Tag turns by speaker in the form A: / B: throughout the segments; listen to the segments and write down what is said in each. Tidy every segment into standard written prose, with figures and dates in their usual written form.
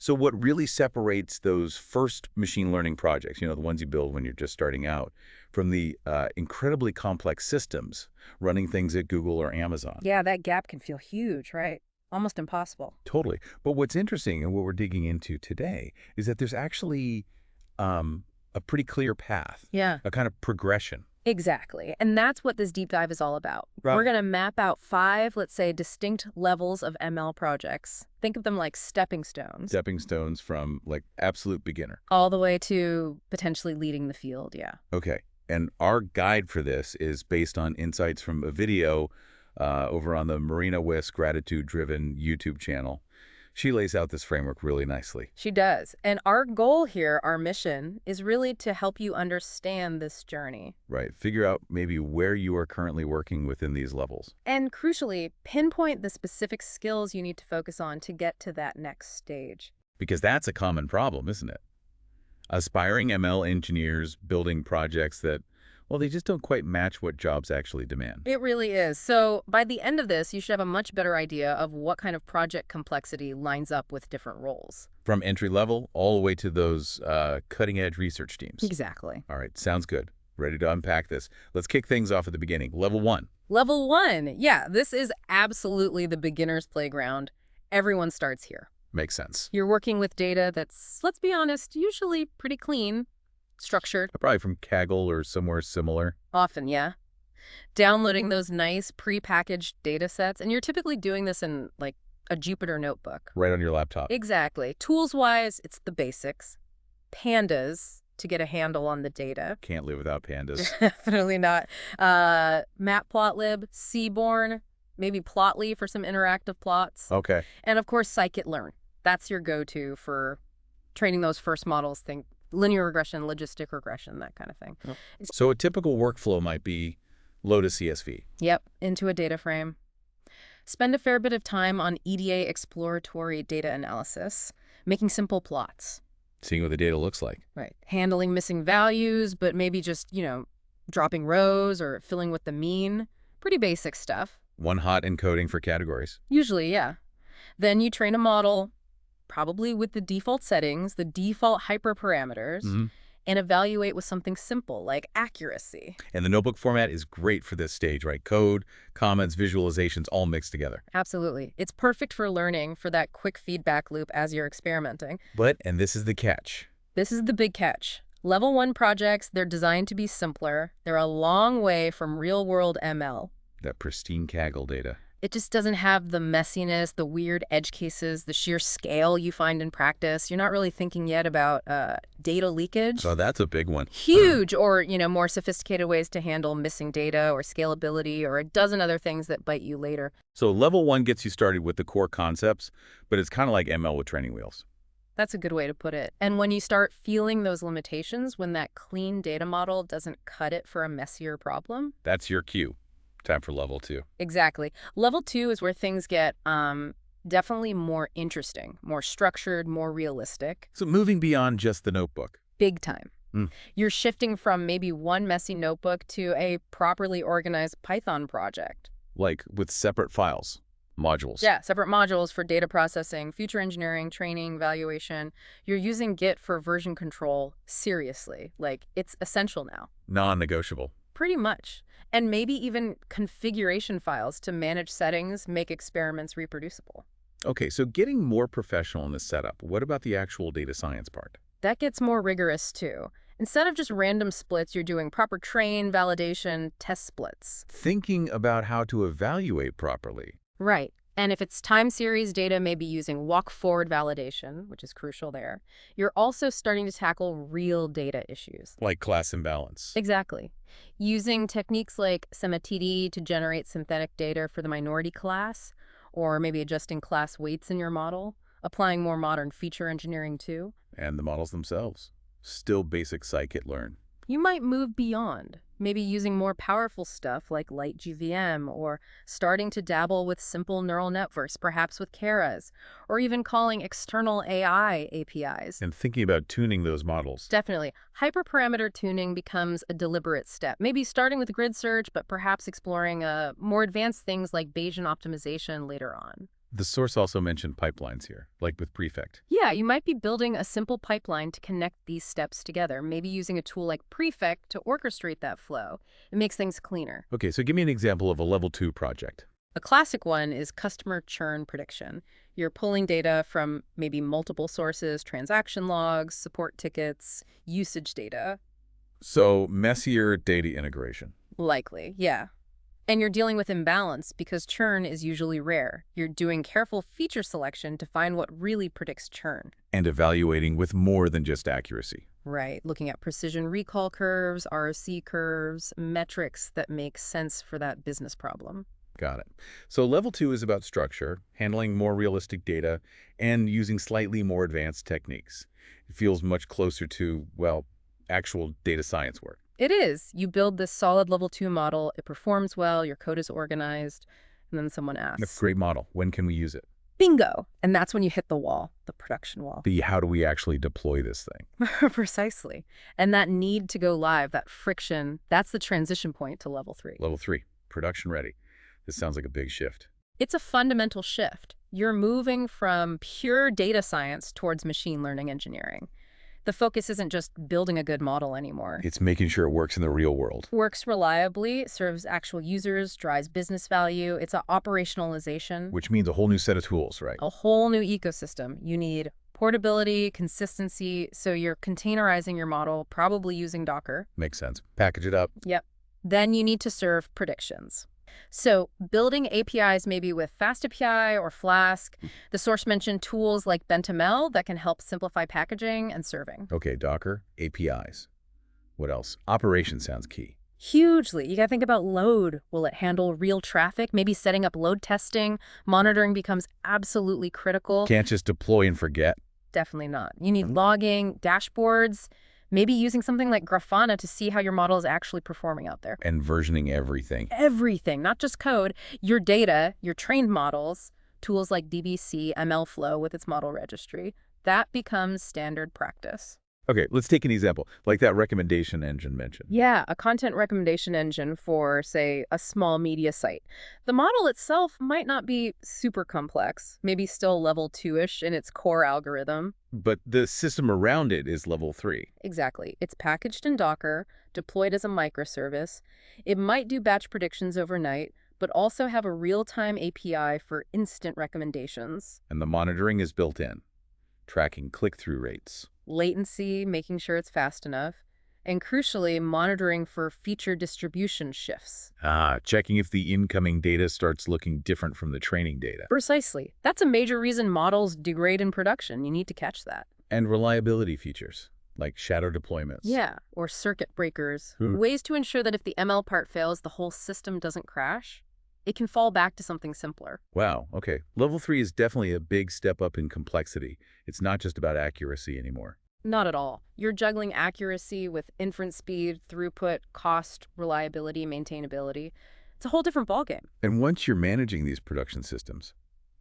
A: So what really separates those first machine learning projects, the ones you build when you're just starting out, from the incredibly complex systems running things at Google or Amazon?
B: Yeah, that gap can feel huge, right? Almost impossible.
A: Totally. But what's interesting and what we're digging into today is that there's actually a pretty clear path,
B: Yeah.
A: a kind of progression.
B: Exactly. And that's what this deep dive is all about.
A: Right.
B: We're going to map out 5, let's say, distinct levels of ML projects. Think of them like stepping stones,
A: Stepping stones from like absolute beginner.
B: all the way to potentially leading the field. Yeah.
A: Okay. And our guide for this is based on insights from a video over on the Marina Wisk Gratitude-Driven YouTube channel. She lays out this framework really nicely.
B: She does. And our goal here, our mission, is really to help you understand this journey.
A: Right. Figure out maybe where you are currently working within these levels.
B: And crucially, pinpoint the specific skills you need to focus on to get to that next stage.
A: Because that's a common problem, isn't it? Aspiring ML engineers building projects that, well, they just don't quite match what jobs actually demand.
B: It really is. So by the end of this, you should have a much better idea of what kind of project complexity lines up with different roles.
A: From entry level all the way to those cutting-edge research teams.
B: Exactly.
A: All right, sounds good. Ready to unpack this. Let's kick things off at the beginning. Level 1.
B: Level 1. Yeah, this is absolutely the beginner's playground. Everyone starts here.
A: Makes sense.
B: You're working with data that's, let's be honest, usually pretty clean, structured.
A: Probably from Kaggle or somewhere similar.
B: Often, yeah. Downloading those nice pre-packaged data sets, and you're typically doing this in like a Jupyter notebook.
A: Right on your laptop.
B: Exactly. Tools-wise, it's the basics. Pandas to get a handle on the data.
A: Can't live without pandas.
B: Definitely not. Matplotlib, Seaborn, maybe Plotly for some interactive plots.
A: Okay.
B: And of course, scikit-learn. That's your go-to for training those first models. Think linear regression, logistic regression, that kind of thing.
A: Oh. So a typical workflow might be load a CSV.
B: Yep, into a data frame. Spend a fair bit of time on EDA exploratory data analysis, making simple plots.
A: Seeing what the data looks like.
B: Right. Handling missing values, but maybe just, dropping rows or filling with the mean. Pretty basic stuff.
A: One hot encoding for categories.
B: Usually, yeah. Then you train a model, probably with the default settings, the default hyperparameters, and evaluate with something simple like accuracy.
A: And the notebook format is great for this stage, right? Code, comments, visualizations, all mixed together.
B: Absolutely. It's perfect for learning, for that quick feedback loop as you're experimenting.
A: But, and this is the catch.
B: This is the big catch. Level 1 projects, they're designed to be simpler. They're a long way from real-world ML.
A: That pristine Kaggle data.
B: It just doesn't have the messiness, the weird edge cases, the sheer scale you find in practice. You're not really thinking yet about data leakage.
A: So that's a big one.
B: Huge, or, more sophisticated ways to handle missing data or scalability or a dozen other things that bite you later.
A: So level 1 gets you started with the core concepts, but it's kind of like ML with training wheels.
B: That's a good way to put it. And when you start feeling those limitations, when that clean data model doesn't cut it for a messier problem.
A: That's your cue. Time for level 2.
B: Exactly. Level 2 is where things get definitely more interesting, more structured, more realistic.
A: So moving beyond just the notebook.
B: Big time. You're shifting from maybe one messy notebook to a properly organized Python project.
A: Like with separate files, modules.
B: Yeah, separate modules for data processing, feature engineering, training, evaluation. You're using Git for version control seriously. Like, it's essential now.
A: Non-negotiable.
B: Pretty much. And maybe even configuration files to manage settings, make experiments reproducible.
A: Okay, so getting more professional in the setup, what about the actual data science part?
B: That gets more rigorous too. Instead of just random splits, you're doing proper train, validation, test splits.
A: Thinking about how to evaluate properly.
B: Right. And if it's time series data, maybe using walk-forward validation, which is crucial there. You're also starting to tackle real data issues.
A: Like class imbalance.
B: Exactly. Using techniques like SemmaTD to generate synthetic data for the minority class, or maybe adjusting class weights in your model, applying more modern feature engineering too.
A: And the models themselves. Still basic scikit-learn.
B: You might move beyond, maybe using more powerful stuff like LightGVM, or starting to dabble with simple neural networks, perhaps with Keras, or even calling external AI APIs.
A: And thinking about tuning those models.
B: Definitely. Hyperparameter tuning becomes a deliberate step, maybe starting with grid search, but perhaps exploring more advanced things like Bayesian optimization later on.
A: The source also mentioned pipelines here, like with Prefect.
B: Yeah, you might be building a simple pipeline to connect these steps together, maybe using a tool like Prefect to orchestrate that flow. It makes things cleaner.
A: Okay, so give me an example of a level 2 project.
B: A classic one is customer churn prediction. You're pulling data from maybe multiple sources, transaction logs, support tickets, usage data.
A: So messier data integration.
B: Likely, yeah. And you're dealing with imbalance because churn is usually rare. You're doing careful feature selection to find what really predicts churn.
A: And evaluating with more than just accuracy.
B: Right, looking at precision recall curves, ROC curves, metrics that make sense for that business problem.
A: Got it. So level 2 is about structure, handling more realistic data, and using slightly more advanced techniques. It feels much closer to, well, actual data science work.
B: It is. You build this solid level 2 model, it performs well, your code is organized, and then someone
A: A
B: asks,
A: great model. When can we use it?
B: bingo! And that's when you hit the wall, the production wall.
A: The how do we actually deploy this thing?
B: Precisely. And that need to go live, that friction, that's the transition point to level 3.
A: Level 3, production ready. This sounds like a big shift.
B: It's a fundamental shift. You're moving from pure data science towards machine learning engineering. The focus isn't just building a good model anymore.
A: It's making sure it works in the real world.
B: Works reliably, serves actual users, drives business value. It's an operationalization.
A: Which means a whole new set of tools, right?
B: A whole new ecosystem. You need portability, consistency, so you're containerizing your model, probably using Docker.
A: Makes sense. Package it up.
B: Yep. Then you need to serve predictions. So building APIs maybe with FastAPI or Flask. The source mentioned tools like BentML that can help simplify packaging and serving.
A: Okay, Docker, APIs. What else? Operation sounds key.
B: Hugely. You got to think about load. Will it handle real traffic? Maybe setting up load testing. Monitoring becomes absolutely critical.
A: Can't just deploy and forget.
B: Definitely not. You need logging, dashboards, maybe using something like Grafana to see how your model is actually performing out there.
A: And versioning everything.
B: Everything, not just code, your data, your trained models, tools like DBC, MLflow with its model registry, that becomes standard practice.
A: Okay, let's take an example, like that recommendation engine mentioned.
B: Yeah, a content recommendation engine for, say, a small media site. The model itself might not be super complex, maybe still level 2-ish in its core algorithm.
A: But the system around it is level 3.
B: Exactly. It's packaged in Docker, deployed as a microservice. It might do batch predictions overnight, but also have a real-time API for instant recommendations.
A: And the monitoring is built in, tracking click-through rates.
B: Latency, making sure it's fast enough, and crucially, monitoring for feature distribution shifts.
A: Checking if the incoming data starts looking different from the training data.
B: Precisely. That's a major reason models degrade in production. You need to catch that.
A: And reliability features, like shadow deployments.
B: Yeah, or circuit breakers. Ways to ensure that if the ML part fails, the whole system doesn't crash. It can fall back to something simpler.
A: Wow, okay. Level 3 is definitely a big step up in complexity. It's not just about accuracy anymore.
B: Not at all. You're juggling accuracy with inference speed, throughput, cost, reliability, maintainability. It's a whole different ballgame.
A: And once you're managing these production systems,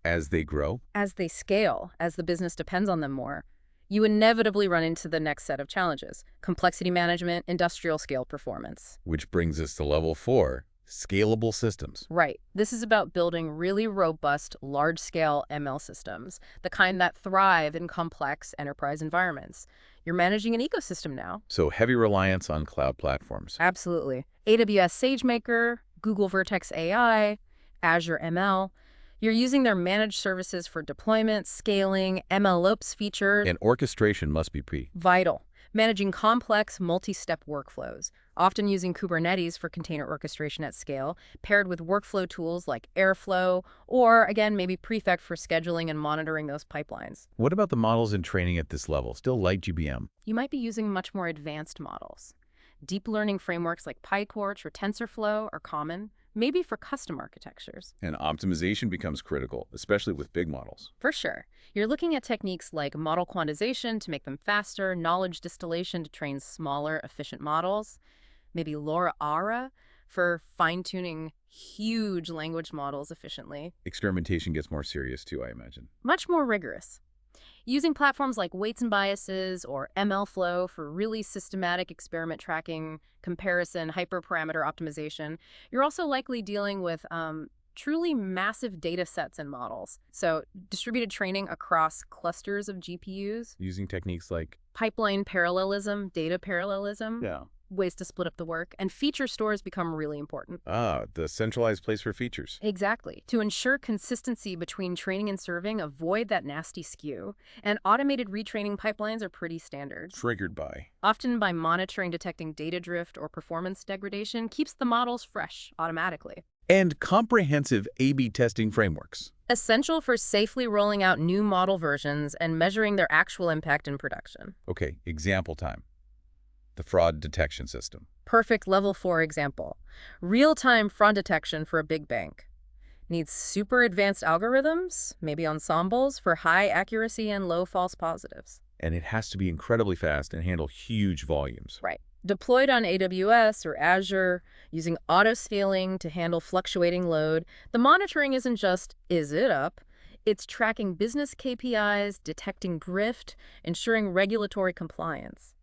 A: as they grow,
B: As they scale, as the business depends on them more, you inevitably run into the next set of challenges: complexity management, industrial scale performance.
A: which brings us to level 4, scalable systems.
B: Right. This is about building really robust, large-scale ML systems, the kind that thrive in complex enterprise environments. You're managing an ecosystem now.
A: So heavy reliance on cloud platforms.
B: Absolutely. AWS SageMaker, Google Vertex AI, Azure ML. You're using their managed services for deployment, scaling, MLOps features.
A: And orchestration must be
B: Vital. Managing complex, multi-step workflows, often using Kubernetes for container orchestration at scale, paired with workflow tools like Airflow, or, again, maybe Prefect for scheduling and monitoring those pipelines.
A: What about the models in training at this level? Still light GBM.
B: You might be using much more advanced models. Deep learning frameworks like PyTorch or TensorFlow are common, maybe for custom architectures.
A: And optimization becomes critical, especially with big models.
B: For sure. You're looking at techniques like model quantization to make them faster, knowledge distillation to train smaller, efficient models, maybe LoRa for fine-tuning huge language models efficiently.
A: Experimentation gets more serious too, I imagine.
B: Much more rigorous. Using platforms like Weights and Biases or MLflow for really systematic experiment tracking, comparison, hyperparameter optimization. You're also likely dealing with truly massive data sets and models. So distributed training across clusters of GPUs,
A: Using techniques like,
B: pipeline parallelism, data parallelism,
A: yeah,
B: ways to split up the work, and feature stores become really important.
A: the centralized place for features.
B: Exactly. To ensure consistency between training and serving, avoid that nasty skew, and automated retraining pipelines are pretty standard.
A: Triggered by.
B: Often by monitoring, detecting data drift or performance degradation, keeps the models fresh automatically.
A: And comprehensive A/B testing frameworks.
B: Essential for safely rolling out new model versions and measuring their actual impact in production.
A: Okay, example time. The fraud detection system.
B: Perfect level 4 example. Real-time fraud detection for a big bank. Needs super advanced algorithms, maybe ensembles, for high accuracy and low false positives.
A: And it has to be incredibly fast and handle huge volumes.
B: Right. Deployed on AWS or Azure, using auto-scaling to handle fluctuating load, the monitoring isn't just, is it up? It's tracking business KPIs, detecting drift, ensuring regulatory compliance.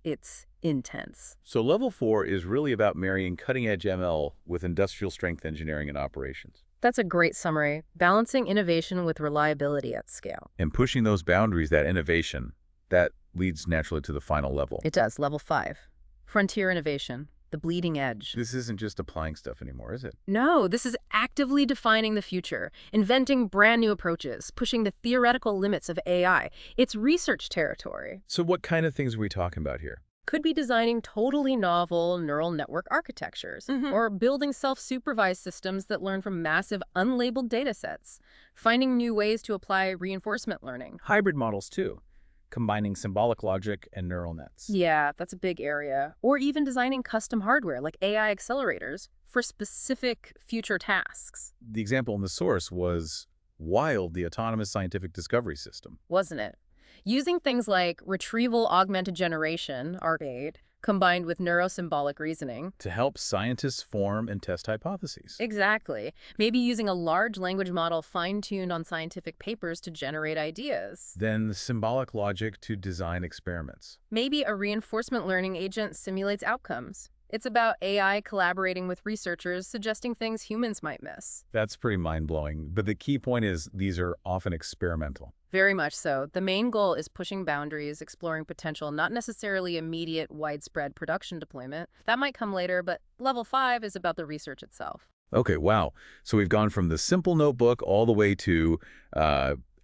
B: It's intense.
A: So level 4 is really about marrying cutting-edge ML with industrial strength engineering and operations.
B: That's a great summary, balancing innovation with reliability at scale.
A: And pushing those boundaries, that innovation, that leads naturally to the final level.
B: It does, level 5. Frontier innovation, the bleeding edge.
A: This isn't just applying stuff anymore, is it?
B: No, this is actively defining the future, inventing brand new approaches, pushing the theoretical limits of AI. It's research territory.
A: So what kind of things are we talking about here?
B: Could be designing totally novel neural network architectures, or building self-supervised systems that learn from massive unlabeled data sets, finding new ways to apply reinforcement learning.
C: Hybrid models, too, combining symbolic logic and neural nets.
B: Yeah, that's a big area. Or even designing custom hardware like AI accelerators for specific future tasks.
A: The example in the source was WILD, the Autonomous Scientific Discovery System.
B: Wasn't it? Using things like retrieval augmented generation, ARC-8, combined with neurosymbolic reasoning.
A: To help scientists form and test hypotheses.
B: Exactly. Maybe using a large language model fine-tuned on scientific papers to generate ideas.
A: Then the symbolic logic to design experiments.
B: Maybe a reinforcement learning agent simulates outcomes. It's about AI collaborating with researchers, suggesting things humans might miss.
A: That's pretty mind-blowing, but the key point is these are often experimental.
B: Very much so. The main goal is pushing boundaries, exploring potential, not necessarily immediate, widespread production deployment. That might come later, but level 5 is about the research itself.
A: Okay, wow. So we've gone from the simple notebook all the way to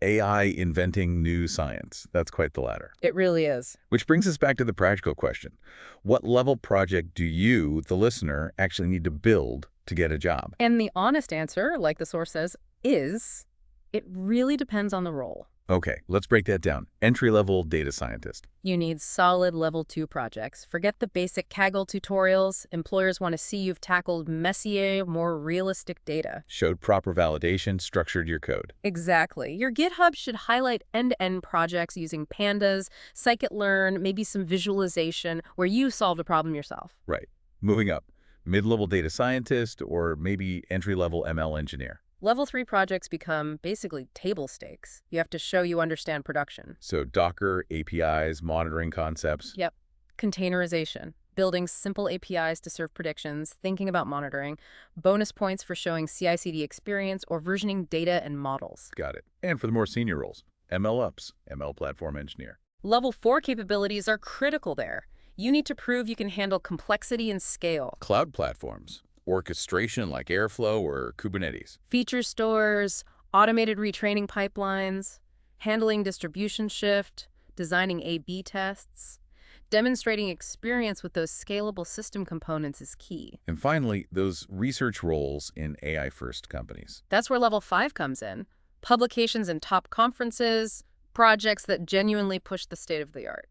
A: AI inventing new science. That's quite the ladder.
B: It really is.
A: Which brings us back to the practical question. What level project do you, the listener, actually need to build to get a job?
B: And the honest answer, like the source says, is it really depends on the role.
A: Okay, let's break that down. Entry-level data scientist.
B: You need solid level 2 projects. Forget the basic Kaggle tutorials. Employers want to see you've tackled messier, more realistic data.
A: Showed proper validation, structured your code.
B: Exactly. Your GitHub should highlight end-to-end projects using pandas, scikit-learn, maybe some visualization where you solved a problem yourself.
A: Right. Moving up. Mid-level data scientist or maybe entry-level ML engineer.
B: Level 3 projects become basically table stakes. You have to show you understand production.
A: So Docker, APIs, monitoring concepts.
B: Yep. Containerization. Building simple APIs to serve predictions, thinking about monitoring. Bonus points for showing CI/CD experience or versioning data and models.
A: Got it. And for the more senior roles, MLOps, ML platform engineer.
B: Level 4 capabilities are critical there. You need to prove you can handle complexity and scale.
A: Cloud platforms. Orchestration like Airflow or Kubernetes.
B: Feature stores, automated retraining pipelines, handling distribution shift, designing A/B tests. Demonstrating experience with those scalable system components is key.
A: And finally, those research roles in AI-first companies.
B: That's where level 5 comes in. Publications in top conferences, projects that genuinely push the state of the art.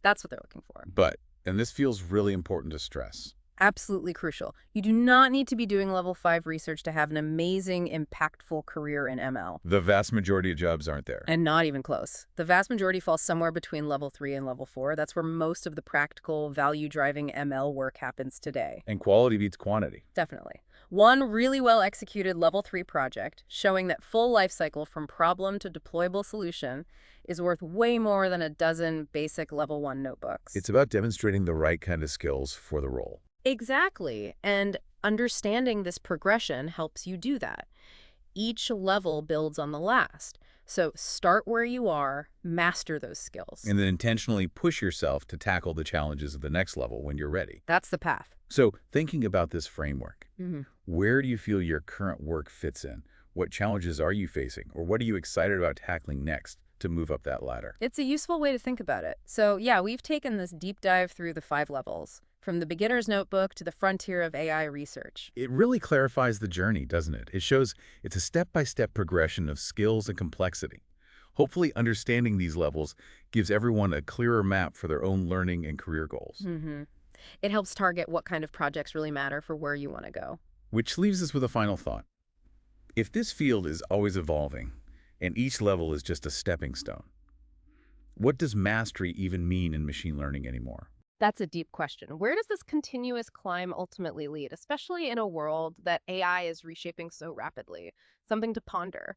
B: That's what they're looking for.
A: But, and this feels really important to stress,
B: Absolutely crucial. You do not need to be doing level 5 research to have an amazing, impactful career in ML.
A: the vast majority of jobs aren't there.
B: And not even close. The vast majority falls somewhere between level 3 and level 4. That's where most of the practical, value-driving ML work happens today.
A: And quality beats quantity.
B: Definitely. One really well-executed level 3 project showing that full life cycle from problem to deployable solution is worth way more than a dozen basic level 1 notebooks.
A: It's about demonstrating the right kind of skills for the role.
B: Exactly. And Understanding this progression helps you do that. Each level builds on the last. So start where you are, master those skills.
A: And then intentionally push yourself to tackle the challenges of the next level when you're ready.
B: That's the path.
A: So thinking about this framework,
B: Mhm.
A: where do you feel your current work fits in? What challenges are you facing? Or what are you excited about tackling next to move up that ladder?
B: It's a useful way to think about it. So yeah, we've taken this deep dive through the 5 levels, from the beginner's notebook to the frontier of AI research.
A: It really clarifies the journey, doesn't it? It shows it's a step-by-step progression of skills and complexity. Hopefully, understanding these levels gives everyone a clearer map for their own learning and career goals.
B: It helps target what kind of projects really matter for where you want to go.
A: Which leaves us with a final thought. If this field is always evolving, and each level is just a stepping stone, what does mastery even mean in machine learning anymore?
B: That's a deep question. Where does this continuous climb ultimately lead, especially in a world that AI is reshaping so rapidly? Something to ponder.